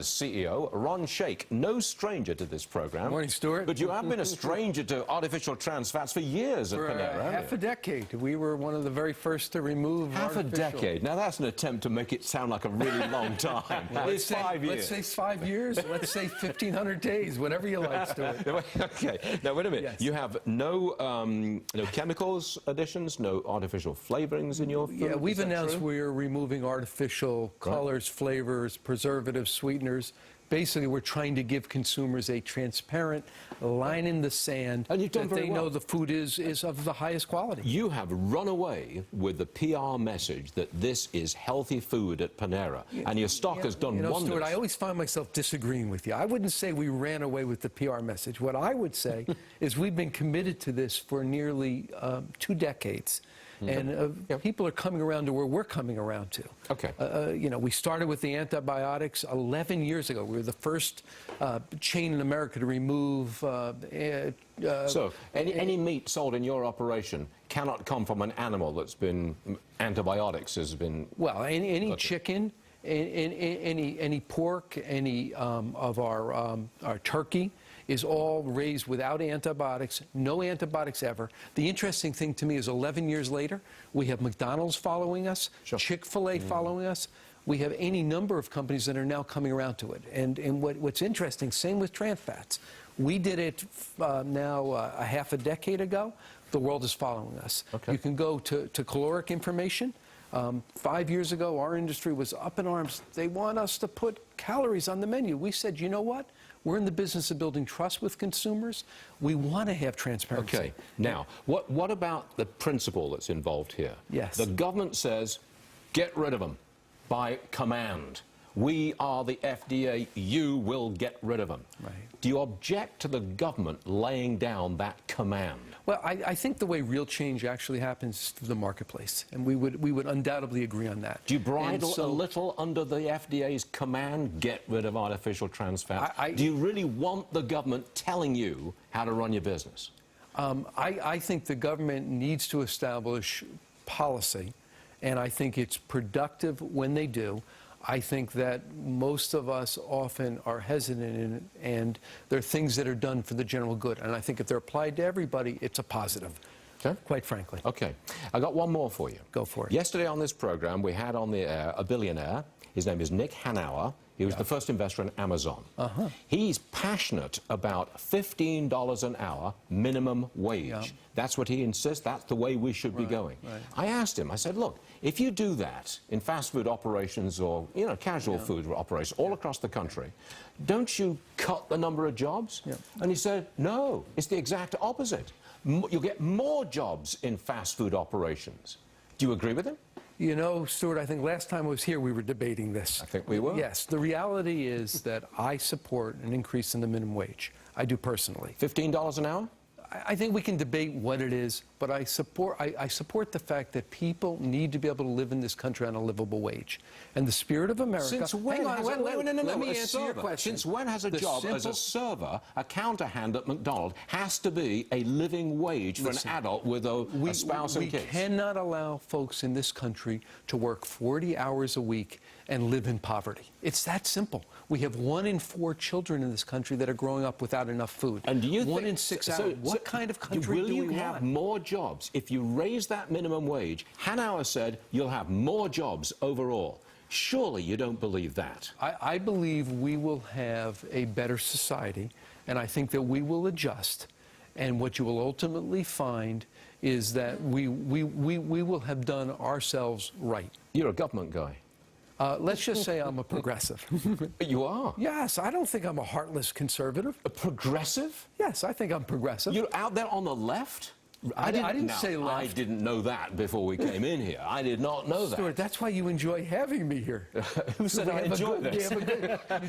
CEO Ron Shaich, no stranger to this program. Good morning, Stuart. But you have been a stranger to artificial trans fats for years at Panera. Half a decade. We were one of the very first to remove Half a decade. Now that's an attempt to make it sound like a really long time. Well, it's 5 years. Let's say 5 years. Let's say 1,500 days. Whatever you like, Stuart. Okay. Now wait a minute. Yes. You have no chemicals additions, no artificial flavorings in your food. Yeah, we've announced we're removing artificial colors, flavors, preservatives, sweeteners. Basically, we're trying to give consumers a transparent line in the sand that they know the food is of the highest quality. You have run away with the PR message that this is healthy food at Panera, and your stock has done wonders. Stuart, I always find myself disagreeing with you. I wouldn't say we ran away with the PR message. What I would say is we've been committed to this for nearly 2 decades. And people are coming around to where we're coming around to. Okay. You know, we started with the antibiotics 11 years ago. We were the first chain in America to remove... so, any meat sold in your operation cannot come from an animal that's been... antibiotics has been... Well, any chicken, any pork, any of our turkey is all raised without antibiotics, no antibiotics ever. The interesting thing to me is 11 years later, we have McDonald's following us, Chick-fil-A following us. We have any number of companies that are now coming around to it. And what's interesting, same with trans fats. We did it now a half a decade ago. The world is following us. Okay. You can go to caloric information. 5 years ago, our industry was up in arms. They want us to put calories on the menu. We said, you know what? We're in the business of building trust with consumers. We want to have transparency. Okay. Now, what about the principle that's involved here? Yes. The government says, get rid of them by command. We are the FDA. You will get rid of them. Right. Do you object to the government laying down that command? Well, I think the way real change actually happens is through the marketplace, and we would undoubtedly agree on that. Do you bridle a little under the FDA's command, get rid of artificial trans fats? Do you really want the government telling you how to run your business? I think the government needs to establish policy, and I think it's productive when they do. I think that most of us often are hesitant in it, and there are things that are done for the general good. And I think if they're applied to everybody, it's a positive, quite frankly. Okay. I got one more for you. Go for it. Yesterday on this program, we had on the air a billionaire. His name is Nick Hanauer. He was the first investor in Amazon. He's passionate about $15 an hour minimum wage. That's what he insists. That's the way we should be going. I asked him, I said, look, if you do that in fast food operations or, you know, casual food operations all across the country, don't you cut the number of jobs? And he said, no, it's the exact opposite. You'll get more jobs in fast food operations. Do you agree with him? You know, Stuart, I think last time I was here, we were debating this. I think we were. Yes. The reality is that I support an increase in the minimum wage. I do personally. $15 an hour? I think we can debate what it is, but I support the fact that people need to be able to live in this country on a livable wage. And the spirit of America... Since when? Let me answer your question. Since when has a job as a server, a counter hand at McDonald's, has to be a living wage for an adult with a spouse and kids? We cannot allow folks in this country to work 40 hours a week and live in poverty. It's that simple. We have 1 in 4 children in this country that are growing up without enough food. And do you think... 1 in 6 hours. What kind of country do we want? Will you have more jobs? If you raise that minimum wage, Hanauer said you'll have more jobs overall. Surely you don't believe that. I believe we will have a better society, and I think that we will adjust. And what you will ultimately find is that we will have done ourselves right. You're a government guy. Let's just say I'm a progressive. You are? Yes, I don't think I'm a heartless conservative. A progressive? Yes, I think I'm progressive. You're out there on the left? I didn't say left. I didn't know that before we came in here. I did not know that. Stuart, that's why you enjoy having me here. Who said I enjoy this? You do every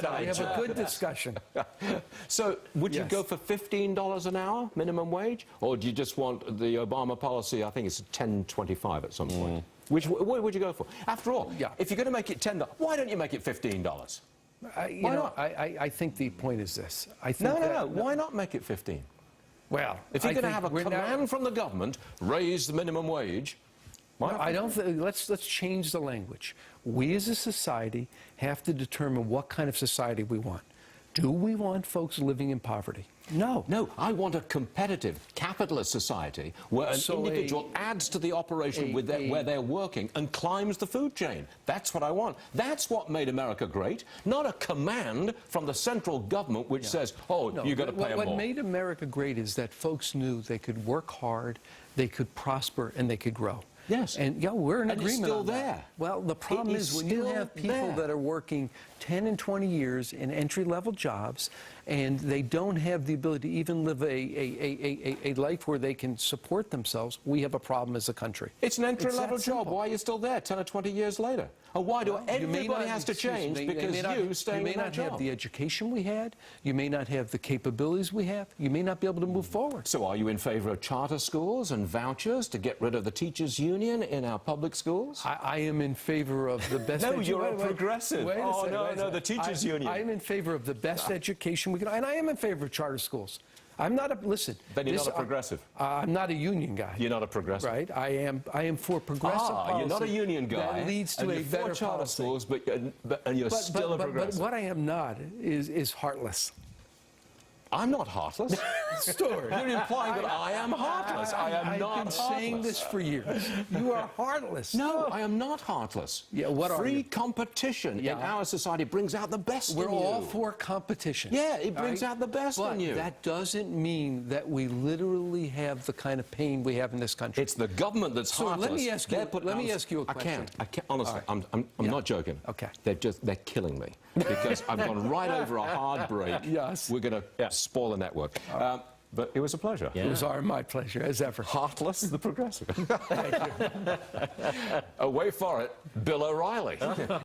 time. We have a good discussion. So, would you go for $15 an hour minimum wage, or do you just want the Obama policy? I think it's $10.25 at some point. What would you go for? After all, if you're going to make it $10, why don't you make it $15? I think the point is this. No. Why not make it 15? Well, if you're going to have a command from the government, raise the minimum wage, Why No, not? I don't think, let's change the language. We as a society have to determine what kind of society we want. Do we want folks living in poverty? No. No, I want a competitive capitalist society where an So individual adds to the operation where they're working and climbs the food chain. That's what I want. That's what made America great, not a command from the central government which says, oh, No, you've got to pay them what more. made America great is that folks knew they could work hard, they could prosper, and they could grow. Yes. And yeah, we're in And it's agreement still on that. there. Well, the problem It is is when you still have people there. that are working 10 and 20 years in entry-level jobs, and they don't have the ability to even live a life where they can support themselves, we have a problem as a country. It's an entry-level that job. simple. Why are you still there 10 or 20 years later? And why do You may everybody not- has to excuse change me, because you staying you may in that not job? have the education we had, you may not have the capabilities we have, you may not be able to move forward. So are you in favor of charter schools and vouchers to get rid of the teachers' union in our public schools? I am in favor of the best. No, you're a progressive. Wait a Oh, second, no, wait a no, the second. teachers' union. I am in favor of the best education we can, and I am in favor of charter schools. I'm not a listen. Then you're not a progressive. I'm not a union guy. You're not a progressive. Right? I am for progressive policy. You're not a union guy. That leads to and a you're for better charter policy. schools, and you're still a But progressive. what I am not is heartless. I'm not heartless. Story. You're implying that I am heartless. I am I've not been saying heartless. this for years. You are heartless. No, I am not heartless. Yeah, what are Free you? competition in Yeah. our society brings out the best We're in you. all for competition. Yeah, it brings right? out the best but in you. that doesn't mean that we literally have the kind of pain we have in this country. It's the government that's So let heartless. me ask you- They're put let me out- ask you a question. I can't. Honestly, All right. I'm not joking. Okay. They're killing me because I've gone right over a hard break. Yes. We're going to spoil the network. But it was a pleasure. It was my pleasure, as ever. Heartless, the progressive. Away for it, Bill O'Reilly.